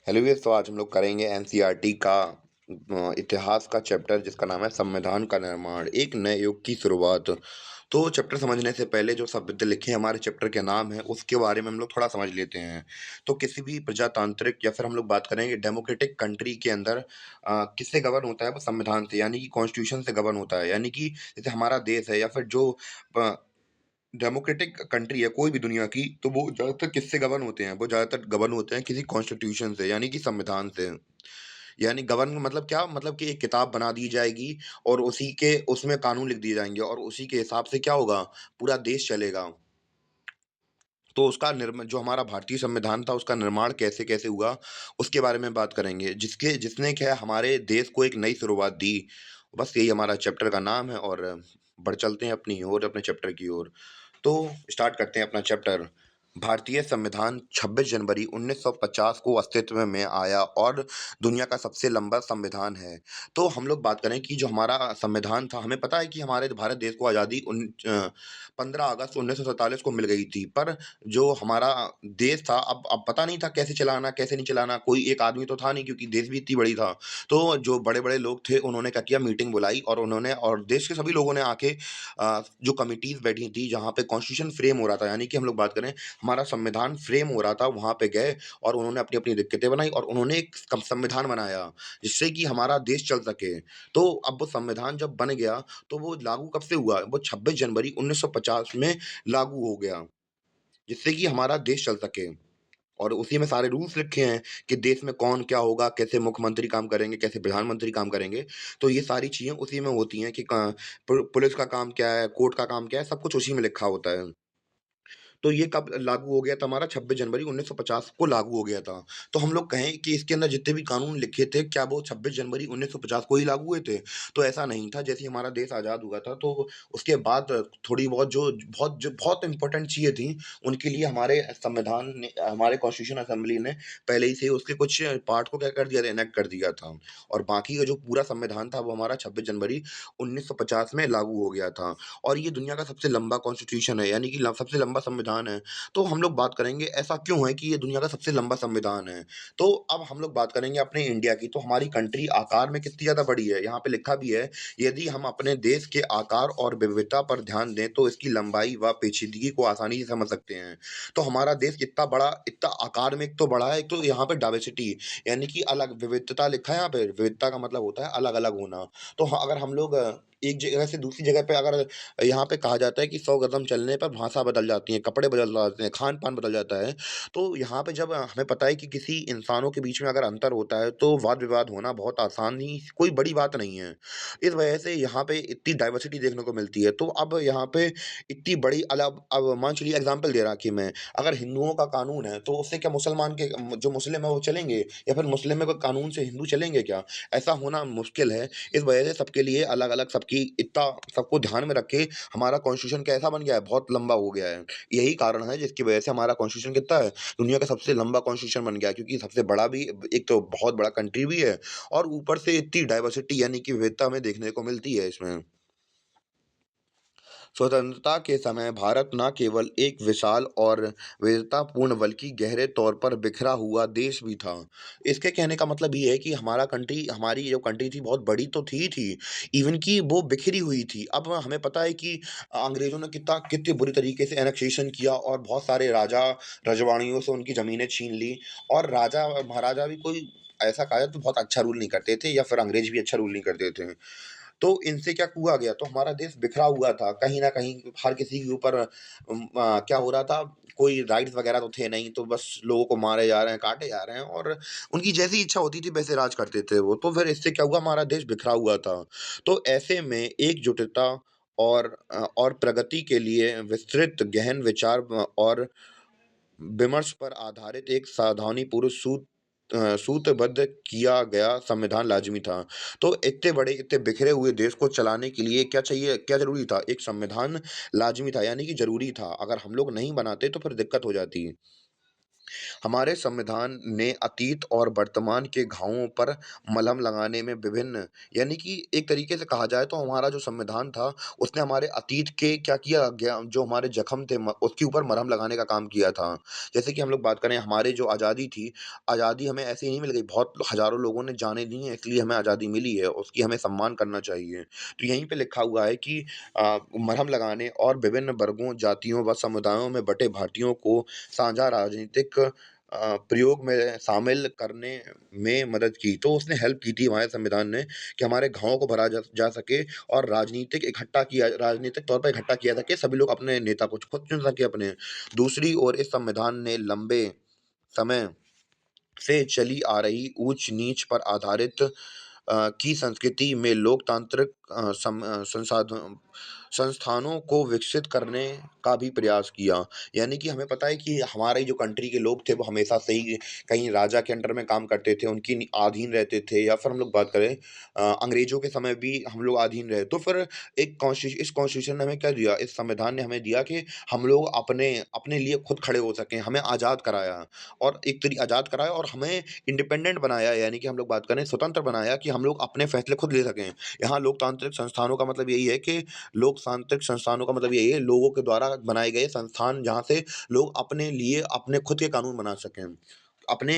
Hello viewers, तो आज हम लोग करेंगे एनसीईआरटी का इतिहास का चैप्टर जिसका नाम है संविधान का निर्माण, एक नए युग की शुरुआत। तो चैप्टर समझने से पहले जो शब्द लिखे हमारे चैप्टर के नाम है उसके बारे में हम लोग थोड़ा समझ लेते हैं। तो किसी भी प्रजातांत्रिक या फिर हम लोग बात करेंगे डेमोक्रेटिक कंट्री के अंदर किससे गवर्न होता है? वो संविधान से, यानी कि कॉन्स्टिट्यूशन से गवर्न होता है। यानी कि जैसे हमारा देश है या फिर जो डेमोक्रेटिक कंट्री है कोई भी दुनिया की, तो वो ज़्यादातर किससे गवर्न होते हैं? वो ज़्यादातर गवर्न होते हैं किसी कॉन्स्टिट्यूशन से, यानी कि संविधान से। यानी गवर्न मतलब क्या? मतलब कि एक किताब बना दी जाएगी और उसी के उसमें कानून लिख दिए जाएँगे और उसी के हिसाब से क्या होगा, पूरा देश चलेगा। तो उसका जो हमारा भारतीय संविधान था उसका निर्माण कैसे-कैसे हुआ, उसके बारे में बात करेंगे। जिसने क्या है हमारे देश को एक नई शुरुआत दी। बस यही हमारा चैप्टर का नाम है और बढ़ चलते हैं अपनी ओर, अपने चैप्टर की ओर। तो स्टार्ट करते हैं अपना चैप्टर। भारतीय संविधान 26 जनवरी 1950 को अस्तित्व में आया और दुनिया का सबसे लंबा संविधान है। तो हम लोग बात करें कि जो हमारा संविधान था, हमें पता है कि हमारे भारत देश को आज़ादी 15 अगस्त 1947 को मिल गई थी। पर जो हमारा देश था, अब पता नहीं था कैसे चलाना, कैसे नहीं चलाना, कोई एक आदमी तो था नहीं क्योंकि देश भी इतनी बड़ी था। तो जो बड़े-बड़े लोग थे उन्होंने क्या किया, मीटिंग बुलाई और उन्होंने और देश के सभी लोगों ने आके जो कमिटीज़ बैठी थी जहाँ पे कॉन्स्टिट्यूशन फ्रेम हो रहा था, यानी कि हम लोग बात करें हमारा संविधान फ्रेम हो रहा था, वहाँ पे गए और उन्होंने अपनी-अपनी दिक्कतें बनाई और उन्होंने एक संविधान बनाया, जिससे कि हमारा देश चल सके। तो अब वो संविधान जब बन गया, तो वो लागू कब से हुआ? वो 26 जनवरी 1950 में लागू हो गया, जिससे कि हमारा देश चल सके। और उसी में सारे रूल्स लिखे हैं कि देश में कौन क्या होगा, कैसे मुख्यमंत्री काम करेंगे, कैसे प्रधानमंत्री काम करेंगे। तो ये सारी चीज़ें उसी में होती हैं कि पुलिस का काम क्या है, कोर्ट का काम क्या है, सब कुछ उसी में लिखा होता है। तो ये कब लागू हो गया था? हमारा 26 जनवरी 1950 को लागू हो गया था। तो हम लोग कहें कि इसके अंदर जितने भी कानून लिखे थे, क्या वो 26 जनवरी 1950 को ही लागू हुए थे? तो ऐसा नहीं था। जैसे ही हमारा देश आज़ाद हुआ था, तो उसके बाद थोड़ी बहुत जो बहुत इम्पोर्टेंट चीज़ें थी, उनके लिए हमारे संविधान ने, हमारे कॉन्स्टिट्यूशन असेंबली ने पहले ही से उसके कुछ पार्ट को क्या कर दिया था, इनेक्ट कर दिया था। और बाकी का जो पूरा संविधान था, वो हमारा 26 जनवरी 1950 में लागू हो गया था। और ये दुनिया का सबसे लंबा कॉन्स्टिट्यूशन है, यानी कि सबसे लंबा संविधान है। तो हम लोग बात करेंगे ऐसा क्यों है कि ये दुनिया का सबसे लंबा संविधान है। तो अब हम लोग बात करेंगे अपने इंडिया की। तो हमारी कंट्री आकार में कितनी ज़्यादा बड़ी है, यहाँ पे लिखा भी है, यदि हम अपने देश के आकार और विविधता पर ध्यान दें तो इसकी लंबाई व पेचीदगी को आसानी से समझ सकते हैं। तो हमारा देश कितना बड़ा, इतना आकार में एक तो बड़ा है, एक तो यहाँ पे डाइवर्सिटी, यानी कि अलग विविधता लिखा है यहाँ पे। विविधता का मतलब होता है अलग-अलग होना। तो अगर हम लोग एक जगह से दूसरी जगह पे, अगर यहाँ पे कहा जाता है कि 100 कदम चलने पर भाषा बदल जाती है, कपड़े बदल जाते हैं, खान-पान बदल जाता है। तो यहाँ पे जब हमें पता है कि किसी इंसानों के बीच में अगर अंतर होता है, तो वाद-विवाद होना बहुत आसान ही, कोई बड़ी बात नहीं है। इस वजह से यहाँ पे इतनी डाइवर्सिटी देखने को मिलती है। तो अब यहाँ पे इतनी बड़ी अब मान चलिए एग्ज़ाम्पल दे रहा कि मैं, अगर हिंदुओं का कानून है, तो उससे क्या मुसलमान के जो मुस्लिम है वो चलेंगे? या फिर मुस्लिम में कोई कानून से हिंदू चलेंगे क्या? ऐसा होना मुश्किल है। इस वजह से सबके लिए अलग-अलग, सबकी इतना सबको ध्यान में रख के हमारा कॉन्स्टिट्यूशन कैसा बन गया है, बहुत लंबा हो गया है। यही कारण है जिसकी वजह से हमारा कॉन्स्टिट्यूशन कितना है, दुनिया का सबसे लंबा कॉन्स्टिट्यूशन बन गया है, क्योंकि सबसे बड़ा भी, एक तो बहुत बड़ा कंट्री भी है और ऊपर से इतनी डाइवर्सिटी, यानी कि विविधता हमें देखने को मिलती है इसमें। स्वतंत्रता के समय भारत न केवल एक विशाल और विविधतापूर्ण बल्कि गहरे तौर पर बिखरा हुआ देश भी था। इसके कहने का मतलब ये है कि हमारी जो कंट्री थी बहुत बड़ी तो थी, इवन कि वो बिखरी हुई थी। अब हमें पता है कि अंग्रेज़ों ने कितनी बुरी तरीके से एनेक्सेशन किया और बहुत सारे राजा रजवाड़ियों से उनकी ज़मीनें छीन ली। और राजा महाराजा भी कोई, ऐसा कहा जाए तो बहुत अच्छा रूल नहीं करते थे, या फिर अंग्रेज़ भी अच्छा रूल नहीं करते थे। तो इनसे क्या हुआ गया, तो हमारा देश बिखरा हुआ था, कहीं न कहीं हर किसी के ऊपर क्या हो रहा था, कोई राइट्स वगैरह तो थे नहीं, तो बस लोगों को मारे जा रहे हैं, काटे जा रहे हैं और उनकी जैसी इच्छा होती थी वैसे राज करते थे वो। तो फिर इससे क्या हुआ, हमारा देश बिखरा हुआ था। तो ऐसे में एकजुटता और प्रगति के लिए विस्तृत गहन विचार और विमर्श पर आधारित एक सावधानीपूर्वक सूत्रबद्ध किया गया संविधान लाज़मी था। तो इतने बड़े, इतने बिखरे हुए देश को चलाने के लिए क्या चाहिए, क्या ज़रूरी था? एक संविधान लाज़मी था, यानी कि ज़रूरी था। अगर हम लोग नहीं बनाते तो फिर दिक्कत हो जाती। हमारे संविधान ने अतीत और वर्तमान के घावों पर मलहम लगाने में विभिन्न, यानी कि एक तरीके से कहा जाए तो हमारा जो संविधान था, उसने हमारे अतीत के क्या किया गया, जो हमारे जख्म थे उसके ऊपर मरहम लगाने का काम किया था। जैसे कि हम लोग बात करें, हमारे जो आज़ादी थी, आज़ादी हमें ऐसे ही नहीं मिल गई, बहुत हज़ारों लोगों ने जानें दी हैं, इसलिए हमें आज़ादी मिली है, उसकी हमें सम्मान करना चाहिए। तो यहीं पे लिखा हुआ है कि मरहम लगाने और विभिन्न वर्गों, जातियों व समुदायों में बँटे भारतीयों को साझा राजनीतिक प्रयोग में शामिल करने में मदद की। तो उसने हेल्प की थी हमारे संविधान ने, कि हमारे घावों को भरा जा जा सके और राजनीतिक तौर पे इकट्ठा किया सके, सभी लोग अपने नेता को खुद चुन सके अपने। दूसरी ओर इस संविधान ने लंबे समय से चली आ रही ऊंच-नीच पर आधारित की संस्कृति में लोकतांत्रिक संस्थानों को विकसित करने का भी प्रयास किया। यानी कि हमें पता है कि हमारे जो कंट्री के लोग थे, वो हमेशा से ही कहीं राजा के अंडर में काम करते थे, उनकी अधीन रहते थे, या फिर हम लोग बात करें अंग्रेज़ों के समय भी हम लोग अधीन रहे। तो फिर इस कॉन्स्टिट्यूशन ने हमें क्या दिया, इस संविधान ने हमें दिया कि हम लोग अपने अपने लिए खुद खड़े हो सकें, हमें आज़ाद कराया। और एक आज़ाद कराया और हमें इंडिपेंडेंट बनाया, यानी कि हम लोग बात करें स्वतंत्र बनाया, कि हम लोग अपने फैसले खुद ले सकें। यहाँ लोकतांत्रिक संस्थानों का मतलब यही है कि लोकतांत्रिक संस्थानों का मतलब यही है, लोगों के द्वारा बनाए गए संस्थान, जहाँ से लोग अपने लिए अपने खुद के कानून बना सकें, अपने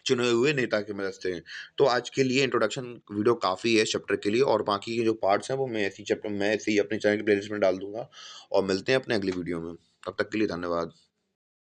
चुने हुए नेता की मदद से। तो आज के लिए इंट्रोडक्शन वीडियो काफ़ी है इस चैप्टर के लिए, और बाकी के जो पार्ट्स हैं वो मैं ऐसे ही अपने चैनल की प्लेलिस्ट में डाल दूँगा, और मिलते हैं अपने अगली वीडियो में। तब तक के लिए धन्यवाद।